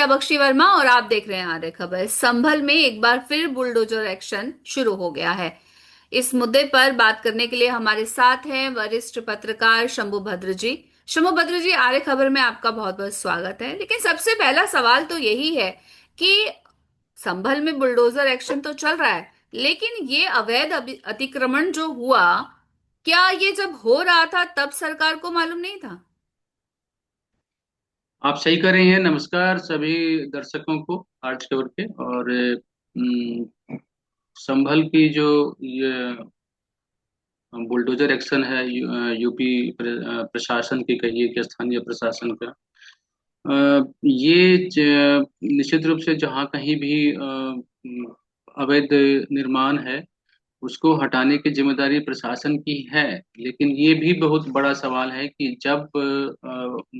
नित्या बख्शी वर्मा और आप देख रहे हैं आर्य खबर। संभल में एक बार फिर बुलडोजर एक्शन शुरू हो गया है। इस मुद्दे पर बात करने के लिए हमारे साथ हैं वरिष्ठ पत्रकार शंभु भद्र जी। शंभु भद्र जी, आर्य खबर में आपका बहुत बहुत स्वागत है। लेकिन सबसे पहला सवाल तो यही है कि संभल में बुलडोजर एक्शन तो चल रहा है, लेकिन ये अवैध अतिक्रमण जो हुआ, क्या ये जब हो रहा था तब सरकार को मालूम नहीं था? आप सही कर रही हैं। नमस्कार सभी दर्शकों को आर्ट्स खबर के। और संभल की जो ये बुलडोजर एक्शन है, यूपी प्रशासन की कहिए कि स्थानीय प्रशासन का, ये निश्चित रूप से जहाँ कहीं भी अवैध निर्माण है उसको हटाने की जिम्मेदारी प्रशासन की है। लेकिन ये भी बहुत बड़ा सवाल है कि जब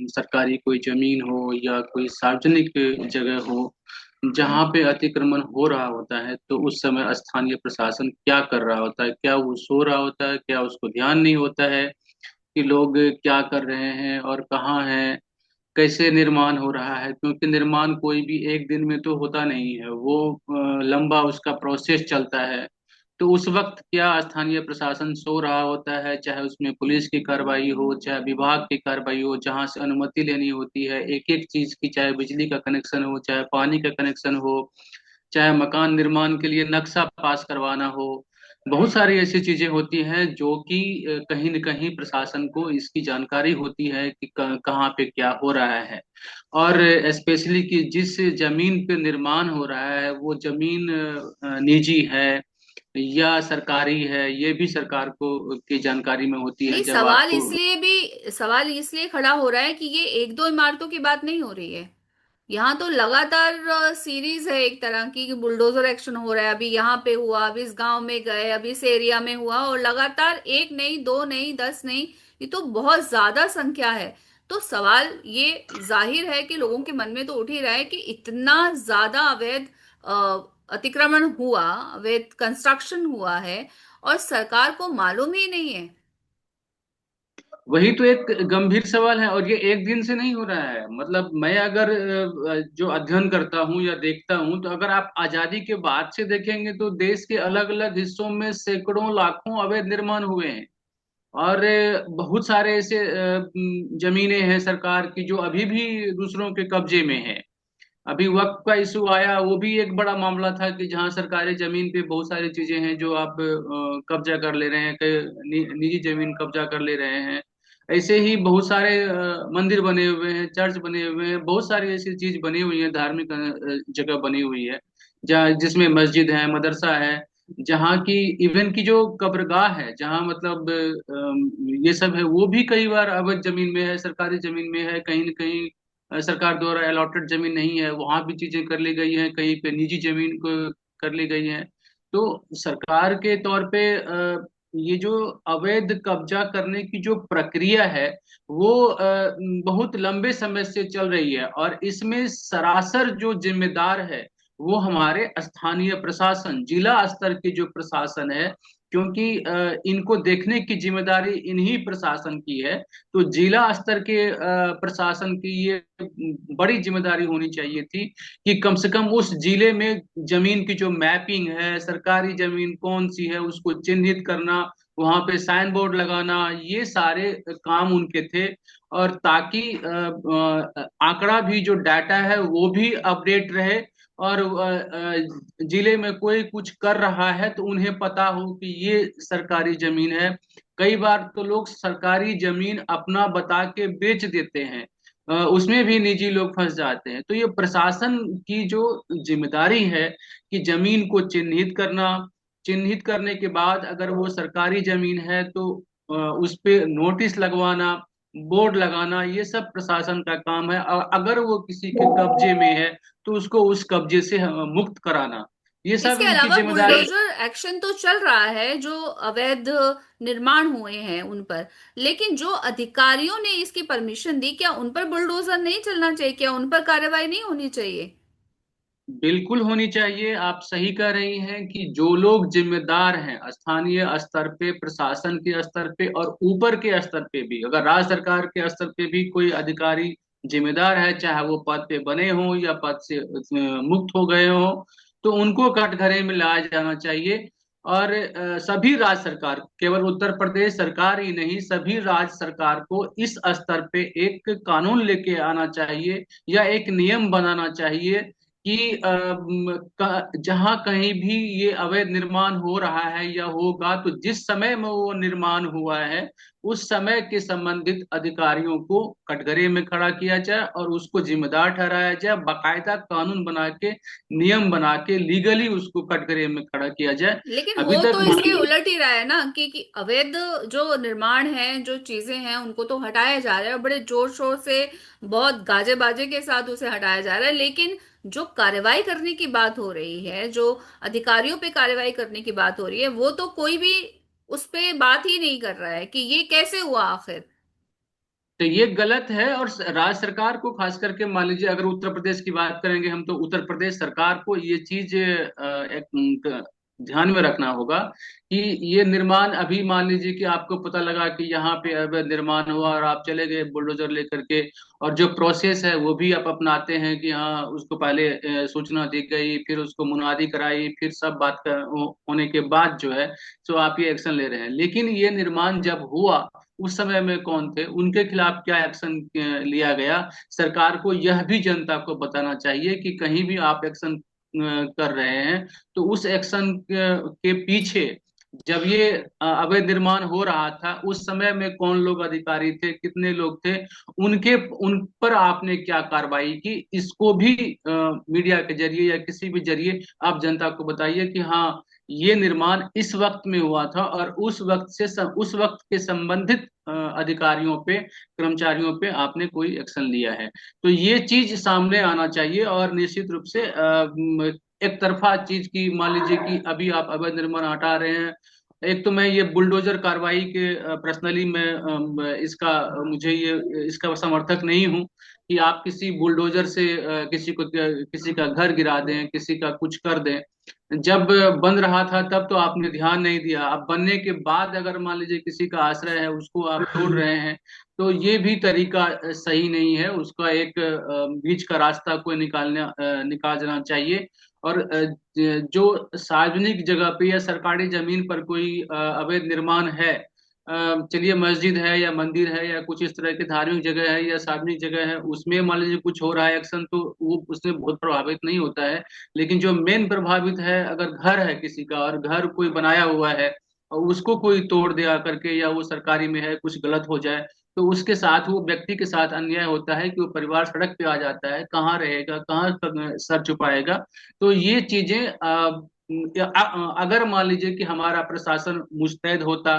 सरकारी कोई जमीन हो या कोई सार्वजनिक जगह हो जहाँ पे अतिक्रमण हो रहा होता है, तो उस समय स्थानीय प्रशासन क्या कर रहा होता है? क्या वो सो रहा होता है? क्या उसको ध्यान नहीं होता है कि लोग क्या कर रहे हैं और कहाँ हैं, कैसे निर्माण हो रहा है? क्योंकि निर्माण कोई भी एक दिन में तो होता नहीं है, वो लंबा उसका प्रोसेस चलता है। तो उस वक्त क्या स्थानीय प्रशासन सो रहा होता है? चाहे उसमें पुलिस की कार्रवाई हो, चाहे विभाग की कार्रवाई हो, जहां से अनुमति लेनी होती है एक एक चीज की, चाहे बिजली का कनेक्शन हो, चाहे पानी का कनेक्शन हो, चाहे मकान निर्माण के लिए नक्शा पास करवाना हो। बहुत सारी ऐसी चीजें होती हैं जो कि कहीं न कहीं प्रशासन को इसकी जानकारी होती है कि कहाँ पे क्या हो रहा है। और स्पेशली कि जिस जमीन पे निर्माण हो रहा है वो जमीन निजी है या सरकारी है, ये भी सरकार को की जानकारी में होती है नहीं, जब आपको। सवाल इसलिए खड़ा हो रहा है कि ये एक दो इमारतों की बात नहीं हो रही है। यहाँ तो लगातार सीरीज है एक तरह की कि बुलडोजर एक्शन हो रहा है। अभी यहाँ पे हुआ, अभी इस गांव में गए, अभी इस एरिया में हुआ, और लगातार एक नहीं, दो नहीं, 10 नहीं, ये तो बहुत ज्यादा संख्या है। तो सवाल ये जाहिर है कि लोगों के मन में तो उठ ही रहा है कि इतना ज्यादा अवैध अतिक्रमण हुआ, अवैध कंस्ट्रक्शन हुआ है, और सरकार को मालूम ही नहीं है। वही तो एक गंभीर सवाल है। और ये एक दिन से नहीं हो रहा है। मतलब मैं अगर जो अध्ययन करता हूँ या देखता हूँ, तो अगर आप आजादी के बाद से देखेंगे तो देश के अलग अलग हिस्सों में सैकड़ों लाखों अवैध निर्माण हुए हैं। और बहुत सारे ऐसे जमीनें हैं सरकार की जो अभी भी दूसरों के कब्जे में है। अभी वक्फ का इशू आया, वो भी एक बड़ा मामला था कि जहां सरकारी जमीन पे बहुत सारी चीजें हैं जो आप कब्जा कर ले रहे हैं, निजी जमीन कब्जा कर ले रहे हैं। ऐसे ही बहुत सारे मंदिर बने हुए हैं, चर्च बने हुए हैं, बहुत सारी ऐसी चीज बनी हुई है, धार्मिक जगह बनी हुई है जहाँ जिसमें मस्जिद है, मदरसा है, जहाँ की इवन की जो कब्रगाह है, जहाँ मतलब ये सब है, वो भी कई बार अवैध जमीन में है, सरकारी जमीन में है। कहीं न कहीं सरकार द्वारा अलॉटेड जमीन नहीं है, वहां भी चीजें कर ली गई हैं, कहीं पे निजी जमीन को कर ली गई है। तो सरकार के तौर पे ये जो अवैध कब्जा करने की जो प्रक्रिया है वो बहुत लंबे समय से चल रही है। और इसमें सरासर जो जिम्मेदार है वो हमारे स्थानीय प्रशासन, जिला स्तर के जो प्रशासन है, क्योंकि इनको देखने की जिम्मेदारी इन्हीं प्रशासन की है। तो जिला स्तर के प्रशासन की ये बड़ी जिम्मेदारी होनी चाहिए थी कि कम से कम उस जिले में जमीन की जो मैपिंग है, सरकारी जमीन कौन सी है उसको चिन्हित करना, वहां पे साइन बोर्ड लगाना, ये सारे काम उनके थे। और ताकि आंकड़ा भी, जो डाटा है वो भी अपडेट रहे। और जिले में कोई कुछ कर रहा है तो उन्हें पता हो कि ये सरकारी जमीन है। कई बार तो लोग सरकारी जमीन अपना बता के बेच देते हैं, उसमें भी निजी लोग फंस जाते हैं। तो ये प्रशासन की जो जिम्मेदारी है कि जमीन को चिन्हित करना, चिन्हित करने के बाद अगर वो सरकारी जमीन है तो उस पे नोटिस लगवाना, बोर्ड लगाना, ये सब प्रशासन का काम है। और अगर वो किसी के कब्जे में है तो उसको उस कब्जे से मुक्त कराना, ये सब इसके इनकी अलावा जिम्मेदारी। बुलडोजर एक्शन तो चल रहा है जो अवैध निर्माण हुए हैं उन पर, लेकिन जो अधिकारियों ने इसकी परमिशन दी, क्या उन पर बुलडोजर नहीं चलना चाहिए? क्या उन पर कार्रवाई नहीं होनी चाहिए? बिल्कुल होनी चाहिए। आप सही कह रही हैं कि जो लोग जिम्मेदार हैं स्थानीय स्तर पे, प्रशासन के स्तर पे और ऊपर के स्तर पे भी, अगर राज्य सरकार के स्तर पे भी कोई अधिकारी जिम्मेदार है, चाहे वो पद पे बने हों या पद से मुक्त हो गए हों, तो उनको कटघरे में लाया जाना चाहिए। और सभी राज्य सरकार, केवल उत्तर प्रदेश सरकार ही नहीं, सभी राज्य सरकार को इस स्तर पे एक कानून लेके आना चाहिए या एक नियम बनाना चाहिए कि जहां कहीं भी ये अवैध निर्माण हो रहा है या होगा, तो जिस समय में वो निर्माण हुआ है उस समय के संबंधित अधिकारियों को कटघरे में खड़ा किया जाए और उसको जिम्मेदार ठहराया जाए, बाकायदा कानून बना के, नियम बना के, लीगली उसको कटघरे में खड़ा किया जाए। लेकिन अभी हो तक तो इसके उलट ही रहा है ना, कि अवैध जो निर्माण है, जो चीजें हैं, उनको तो हटाया जा रहा है और बड़े जोर शोर से, बहुत गाजे बाजे के साथ उसे हटाया जा रहा है। लेकिन जो कार्रवाई करने की बात हो रही है, जो अधिकारियों पे कार्रवाई करने की बात हो रही है, वो तो कोई भी उस पे बात ही नहीं कर रहा है कि ये कैसे हुआ आखिर। तो ये गलत है। और राज्य सरकार को खास करके, मान लीजिए अगर उत्तर प्रदेश की बात करेंगे हम, तो उत्तर प्रदेश सरकार को ये चीज ध्यान में रखना होगा कि ये निर्माण, अभी मान लीजिए कि आपको पता लगा कि यहाँ पे अब निर्माण हुआ और आप चले गए बुलडोजर लेकर के, और जो प्रोसेस है वो भी आप अपनाते हैं कि हाँ, उसको पहले सूचना दी गई, फिर उसको मुनादी कराई, फिर सब बात होने के बाद जो है, तो आप ये एक्शन ले रहे हैं। लेकिन ये निर्माण जब हुआ उस समय में कौन थे, उनके खिलाफ क्या एक्शन लिया गया, सरकार को यह भी जनता को बताना चाहिए कि कहीं भी आप एक्शन कर रहे हैं तो उस एक्शन के पीछे, जब ये अवैध निर्माण हो रहा था उस समय में कौन लोग अधिकारी थे, कितने लोग थे, उनके उन पर आपने क्या कार्रवाई की, इसको भी मीडिया के जरिए या किसी भी जरिए आप जनता को बताइए कि हाँ, ये निर्माण इस वक्त में हुआ था और उस वक्त के संबंधित अधिकारियों पे, कर्मचारियों पे आपने कोई एक्शन लिया है। तो ये चीज सामने आना चाहिए। और निश्चित रूप से एक तरफा चीज की, मान लीजिए कि अभी आप अवैध निर्माण हटा रहे हैं, एक तो मैं ये बुलडोजर कार्रवाई के पर्सनली मैं इसका मुझे ये इसका समर्थक नहीं हूं कि आप किसी बुलडोजर से किसी का घर गिरा दें, किसी का कुछ कर दें। जब बन रहा था तब तो आपने ध्यान नहीं दिया, अब बनने के बाद अगर मान लीजिए किसी का आश्रय है उसको आप तोड़ रहे हैं, तो ये भी तरीका सही नहीं है। उसका एक बीच का रास्ता कोई निकालना चाहिए। और जो सार्वजनिक जगह पे या सरकारी जमीन पर कोई अवैध निर्माण है, चलिए मस्जिद है या मंदिर है या कुछ इस तरह की धार्मिक जगह है या सार्वजनिक जगह है, उसमें मान लीजिए कुछ हो रहा है एक्शन, तो वो उसमें बहुत प्रभावित नहीं होता है। लेकिन जो मेन प्रभावित है, अगर घर है किसी का और घर कोई बनाया हुआ है और उसको कोई तोड़ दिया करके, या वो सरकारी में है कुछ गलत हो जाए, तो उसके साथ, वो व्यक्ति के साथ अन्याय होता है कि वो परिवार सड़क पे आ जाता है, कहाँ रहेगा, कहाँ सर छुपाएगा। तो ये चीजें अगर मान लीजिए कि हमारा प्रशासन मुस्तैद होता,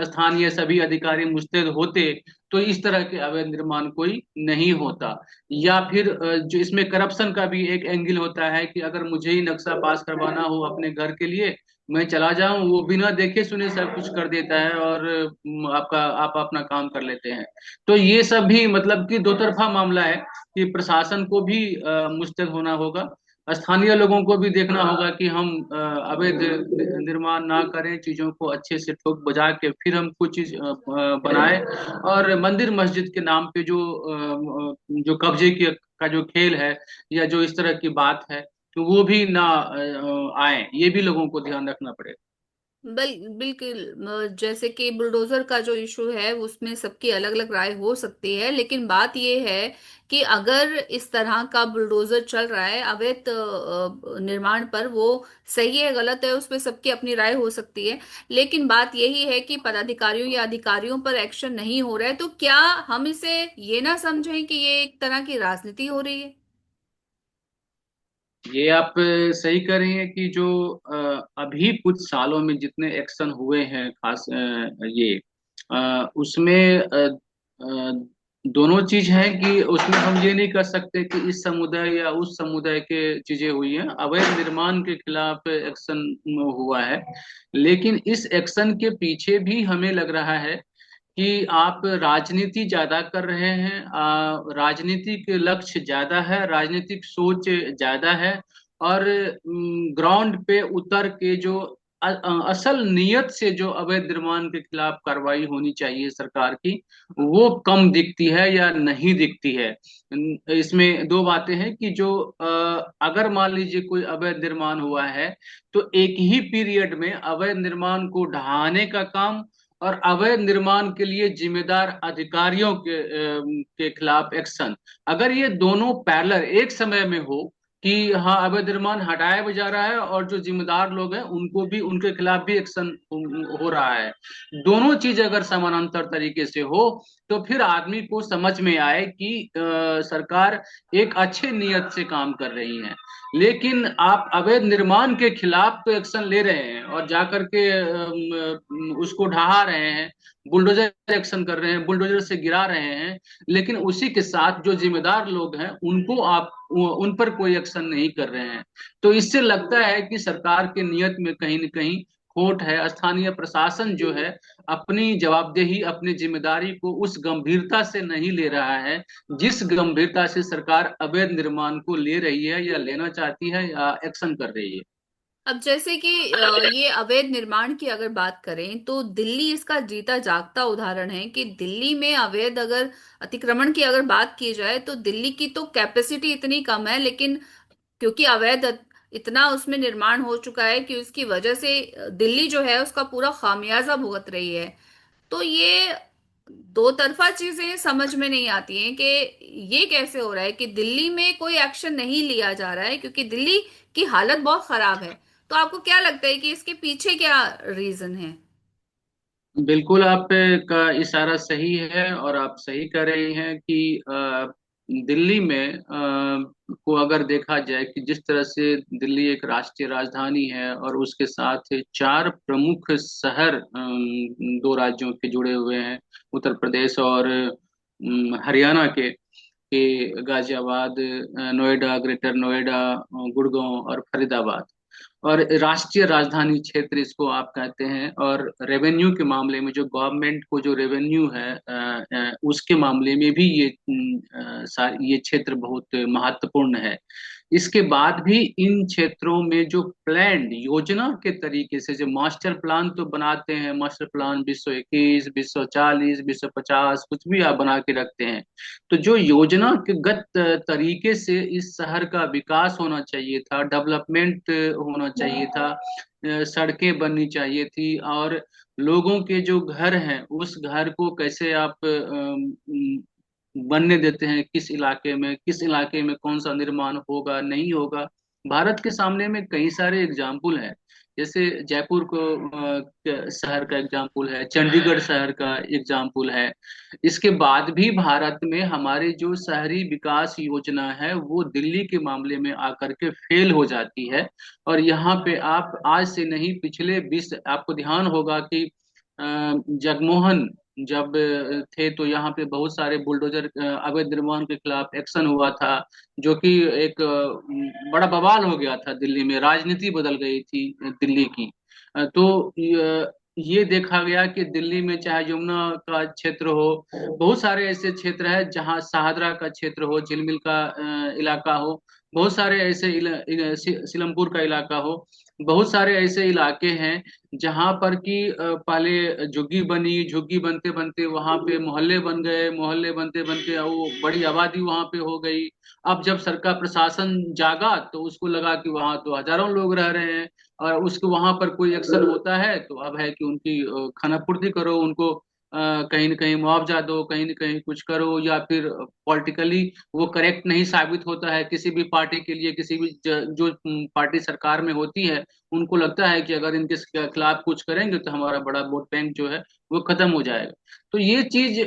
स्थानीय सभी अधिकारी मुस्तैद होते, तो इस तरह के अवैध निर्माण कोई नहीं होता। या फिर जो इसमें करप्शन का भी एक एंगल होता है कि अगर मुझे ही नक्शा पास करवाना हो अपने घर के लिए, मैं चला जाऊं, वो बिना देखे सुने सब कुछ कर देता है और आप अपना काम कर लेते हैं। तो ये सब भी मतलब कि दो तरफा मामला है कि प्रशासन को भी मुस्तैद होना होगा, स्थानीय लोगों को भी देखना होगा कि हम अवैध निर्माण ना करें, चीजों को अच्छे से ठोक बजा के फिर हम कुछ चीज बनाए। और मंदिर मस्जिद के नाम पे जो कब्जे का जो खेल है या जो इस तरह की बात है, तो वो भी ना आए, ये भी लोगों को ध्यान रखना पड़ेगा। बिल्कुल। जैसे कि बुलडोजर का जो इशू है, उसमें सबकी अलग अलग राय हो सकती है, लेकिन बात यह है कि अगर इस तरह का बुलडोजर चल रहा है अवैध निर्माण पर, वो सही है गलत है उस पर सबकी अपनी राय हो सकती है। लेकिन बात यही है कि पदाधिकारियों या अधिकारियों पर एक्शन नहीं हो रहा है, तो क्या हम इसे ये ना समझें कि ये एक तरह की राजनीति हो रही है। ये आप सही कह रही हैं कि जो अभी कुछ सालों में जितने एक्शन हुए हैं, खास ये उसमें दोनों चीज है कि उसमें हम ये नहीं कर सकते कि इस समुदाय या उस समुदाय के चीजें हुई हैं। अवैध निर्माण के खिलाफ एक्शन हुआ है, लेकिन इस एक्शन के पीछे भी हमें लग रहा है कि आप राजनीति ज्यादा कर रहे हैं, राजनीतिक लक्ष्य ज्यादा है, राजनीतिक सोच ज्यादा है। और ग्राउंड पे उतर के जो असल नीयत से जो अवैध निर्माण के खिलाफ कार्रवाई होनी चाहिए सरकार की, वो कम दिखती है या नहीं दिखती है। इसमें दो बातें हैं कि जो अगर मान लीजिए कोई अवैध निर्माण हुआ है, तो एक ही पीरियड में अवैध निर्माण को ढहाने का काम और अवैध निर्माण के लिए जिम्मेदार अधिकारियों के खिलाफ एक्शन, अगर ये दोनों पैरेलल एक समय में हो कि हाँ अवैध निर्माण हटाया भी जा रहा है और जो जिम्मेदार लोग हैं उनको भी, उनके खिलाफ भी एक्शन हो रहा है, दोनों चीज अगर समानांतर तरीके से हो, तो फिर आदमी को समझ में आए कि सरकार एक अच्छे नियत से काम कर रही है। लेकिन आप अवैध निर्माण के खिलाफ तो एक्शन ले रहे हैं और जाकर के उसको ढहा रहे हैं, बुलडोजर एक्शन कर रहे हैं, बुलडोजर से गिरा रहे हैं, लेकिन उसी के साथ जो जिम्मेदार लोग हैं उनको आप उन पर कोई एक्शन नहीं कर रहे हैं। तो इससे लगता है कि सरकार के नियत में कहीं न कहीं खोट है। स्थानीय प्रशासन जो है अपनी जवाबदेही, अपनी जिम्मेदारी को उस गंभीरता से नहीं ले रहा है जिस गंभीरता से सरकार अवैध निर्माण को ले रही है या लेना चाहती है या एक्शन कर रही है। अब जैसे कि ये अवैध निर्माण की अगर बात करें तो दिल्ली इसका जीता जागता उदाहरण है कि दिल्ली में अवैध अगर अतिक्रमण की अगर बात की जाए तो दिल्ली की तो कैपेसिटी इतनी कम है, लेकिन क्योंकि इतना उसमें निर्माण हो चुका है कि उसकी वजह से दिल्ली जो है उसका पूरा खामियाजा भुगत रही है। तो ये दो तरफा चीजें समझ में नहीं आती हैं कि ये कैसे हो रहा है कि दिल्ली में कोई एक्शन नहीं लिया जा रहा है क्योंकि दिल्ली की हालत बहुत खराब है। तो आपको क्या लगता है कि इसके पीछे क्या रीजन है? बिल्कुल आप का इशारा सही है और आप सही कह रही हैं कि दिल्ली में को अगर देखा जाए कि जिस तरह से दिल्ली एक राष्ट्रीय राजधानी है और उसके साथ चार प्रमुख शहर दो राज्यों के जुड़े हुए हैं, उत्तर प्रदेश और हरियाणा के गाजियाबाद, नोएडा, ग्रेटर नोएडा, गुड़गांव और फरीदाबाद, और राष्ट्रीय राजधानी क्षेत्र इसको आप कहते हैं। और रेवेन्यू के मामले में जो गवर्नमेंट को जो रेवेन्यू है उसके मामले में भी ये क्षेत्र बहुत महत्वपूर्ण है। इसके बाद भी इन क्षेत्रों में जो प्लान योजना के तरीके से जो मास्टर प्लान तो बनाते हैं, मास्टर प्लान 2021, 2040, 2050 कुछ भी आप बना के रखते हैं, तो जो योजना के गत तरीके से इस शहर का विकास होना चाहिए था, डेवलपमेंट होना चाहिए था, सड़कें बननी चाहिए थी, और लोगों के जो घर हैं उस घर को कैसे आप बनने देते हैं, किस इलाके में कौन सा निर्माण होगा नहीं होगा। भारत के सामने में कई सारे एग्जाम्पल हैं, जैसे जयपुर को शहर का एग्जाम्पल है, चंडीगढ़ शहर का एग्जाम्पल है। इसके बाद भी भारत में हमारी जो शहरी विकास योजना है वो दिल्ली के मामले में आकर के फेल हो जाती है। और यहाँ पे आप आज से नहीं, पिछले 20, आपको ध्यान होगा कि जगमोहन जब थे तो यहाँ पे बहुत सारे बुलडोजर अवैध निर्माण के खिलाफ एक्शन हुआ था, जो कि एक बड़ा बवाल हो गया था, दिल्ली में राजनीति बदल गई थी दिल्ली की। तो ये देखा गया कि दिल्ली में चाहे यमुना का क्षेत्र हो, बहुत सारे ऐसे क्षेत्र है, जहाँ शाहदरा का क्षेत्र हो, झिलमिल का इलाका हो, बहुत सारे ऐसे सीलमपुर का इलाका हो, बहुत सारे ऐसे इलाके हैं जहां पर कि पहले झुग्गी बनी, झुग्गी बनते बनते वहां पे मोहल्ले बन गए, मोहल्ले बनते बनते वो बड़ी आबादी वहां पे हो गई। अब जब सरकार प्रशासन जागा तो उसको लगा कि वहां तो हजारों लोग रह रहे हैं और उसको वहां पर कोई एक्शन होता है तो अब है कि उनकी खानापूर्ति करो, उनको कहीं न कहीं मुआवजा दो, कहीं न कहीं कुछ करो, या फिर पॉलिटिकली वो करेक्ट नहीं साबित होता है किसी भी पार्टी के लिए, किसी भी जो पार्टी सरकार में होती है उनको लगता है कि अगर इनके खिलाफ कुछ करेंगे तो हमारा बड़ा वोट बैंक जो है वो खत्म हो जाएगा। तो ये चीज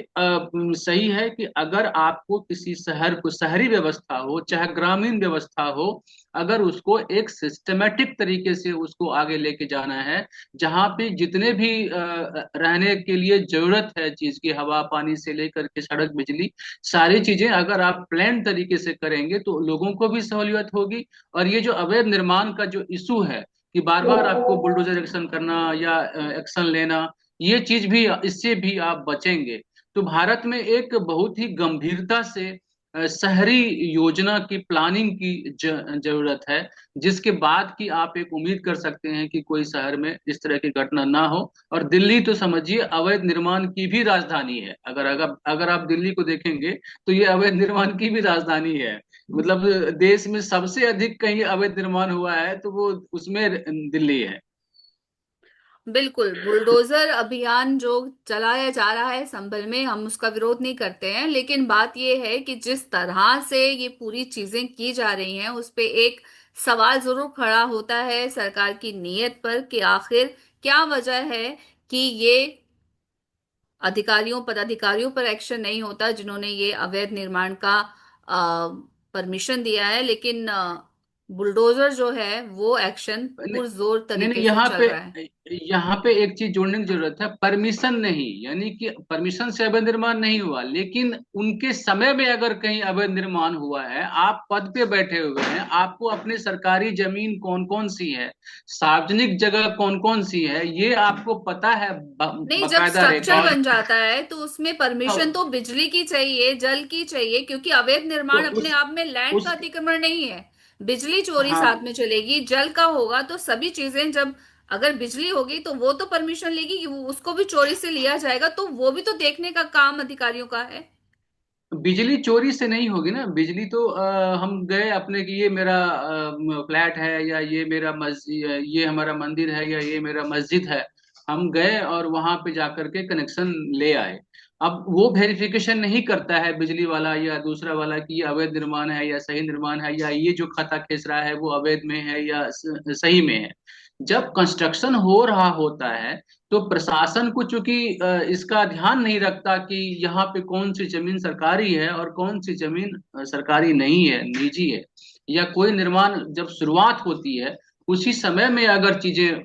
सही है कि अगर आपको किसी शहर को, शहरी व्यवस्था हो चाहे ग्रामीण व्यवस्था हो, अगर उसको एक सिस्टमेटिक तरीके से उसको आगे लेके जाना है, जहाँ पे जितने भी रहने के लिए जरूरत है चीज की, हवा पानी से लेकर के सड़क बिजली, सारी चीजें अगर आप प्लान तरीके से करेंगे तो लोगों को भी सहूलियत होगी। और ये जो अवैध निर्माण का जो इशू है कि बार बार आपको बुलडोजर एक्शन करना या एक्शन लेना, ये चीज भी, इससे भी आप बचेंगे। तो भारत में एक बहुत ही गंभीरता से शहरी योजना की प्लानिंग की जरूरत है, जिसके बाद की आप एक उम्मीद कर सकते हैं कि कोई शहर में इस तरह की घटना ना हो। और दिल्ली तो समझिए अवैध निर्माण की भी राजधानी है। अगर अगर अगर आप दिल्ली को देखेंगे तो ये अवैध निर्माण की भी राजधानी है। मतलब देश में सबसे अधिक कहीं अवैध निर्माण हुआ है तो वो उसमें दिल्ली है। बिल्कुल, बुलडोजर अभियान जो चलाया जा रहा है संभल में, हम उसका विरोध नहीं करते हैं, लेकिन बात यह है कि जिस तरह से ये पूरी चीजें की जा रही हैं उस पे एक सवाल जरूर खड़ा होता है सरकार की नीयत पर, कि आखिर क्या वजह है कि ये अधिकारियों पदाधिकारियों पर एक्शन नहीं होता जिन्होंने ये अवैध निर्माण का परमिशन दिया है, लेकिन बुलडोजर जो है वो एक्शन नहीं पुरजोर नहीं नहीं, तरीके से चल रहा है। यहाँ पे एक चीज जोड़ने की जरूरत है। परमिशन नहीं, यानी कि परमिशन से अवैध निर्माण नहीं हुआ, लेकिन उनके समय में अगर कहीं अवैध निर्माण हुआ है, आप पद पे बैठे हुए हैं, आपको अपनी सरकारी जमीन कौन कौन सी है, सार्वजनिक जगह कौन कौन सी है, ये आपको पता है, नहीं, जब बकायदा स्ट्रक्चर रिकॉर्ड। बन जाता है तो उसमें परमिशन तो बिजली की चाहिए, जल की चाहिए, क्योंकि अवैध तो निर्माण अपने आप में लैंड का उस अतिक्रमण नहीं है। बिजली चोरी साथ हाँ, में चलेगी, जल का होगा, तो सभी चीजें जब, अगर बिजली होगी तो वो तो परमिशन लेगी कि उसको भी चोरी से लिया जाएगा, तो वो भी तो देखने का काम अधिकारियों का है। बिजली चोरी से नहीं होगी ना। बिजली तो हम गए अपने कि ये मेरा फ्लैट है, या ये मेरा मस्जिद, ये हमारा मंदिर है, या ये मेरा मस्जिद है, हम गए और वहां पे जाकर के कनेक्शन ले आए। अब वो वेरिफिकेशन नहीं करता है बिजली वाला या दूसरा वाला कि ये अवैध निर्माण है या सही निर्माण है, या ये जो खता खींच रहा है वो अवैध में है या सही में है। जब कंस्ट्रक्शन हो रहा होता है तो प्रशासन को चूंकि इसका ध्यान नहीं रखता कि यहाँ पे कौन सी जमीन सरकारी है और कौन सी जमीन सरकारी नहीं है, निजी है, या कोई निर्माण जब शुरुआत होती है उसी समय में अगर चीजें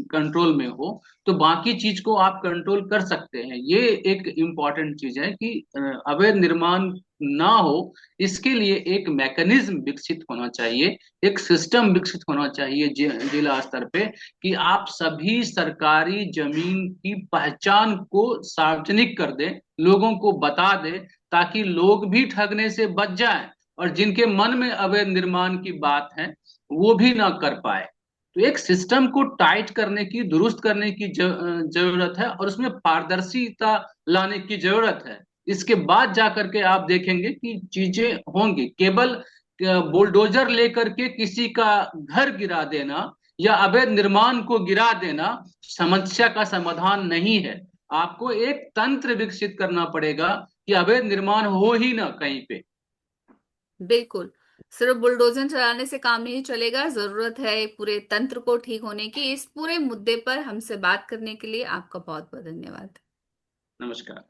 कंट्रोल में हो तो बाकी चीज को आप कंट्रोल कर सकते हैं। ये एक इम्पॉर्टेंट चीज है कि अवैध निर्माण ना हो, इसके लिए एक मैकेनिज्म विकसित होना चाहिए, एक सिस्टम विकसित होना चाहिए जिला स्तर पे, कि आप सभी सरकारी जमीन की पहचान को सार्वजनिक कर दें, लोगों को बता दें, ताकि लोग भी ठगने से बच जाएं और जिनके मन में अवैध निर्माण की बात है वो भी ना कर पाए। तो एक सिस्टम को टाइट करने की, दुरुस्त करने की जरूरत है, और उसमें पारदर्शिता लाने की जरूरत है। इसके बाद जाकर के आप देखेंगे कि चीजें होंगी। केवल बुलडोजर लेकर के किसी का घर गिरा देना या अवैध निर्माण को गिरा देना समस्या का समाधान नहीं है। आपको एक तंत्र विकसित करना पड़ेगा कि अवैध निर्माण हो ही ना कहीं पे। बिल्कुल, सिर्फ बुलडोजर चलाने से काम नहीं चलेगा, जरूरत है पूरे तंत्र को ठीक होने की। इस पूरे मुद्दे पर हमसे बात करने के लिए आपका बहुत बहुत धन्यवाद। नमस्कार।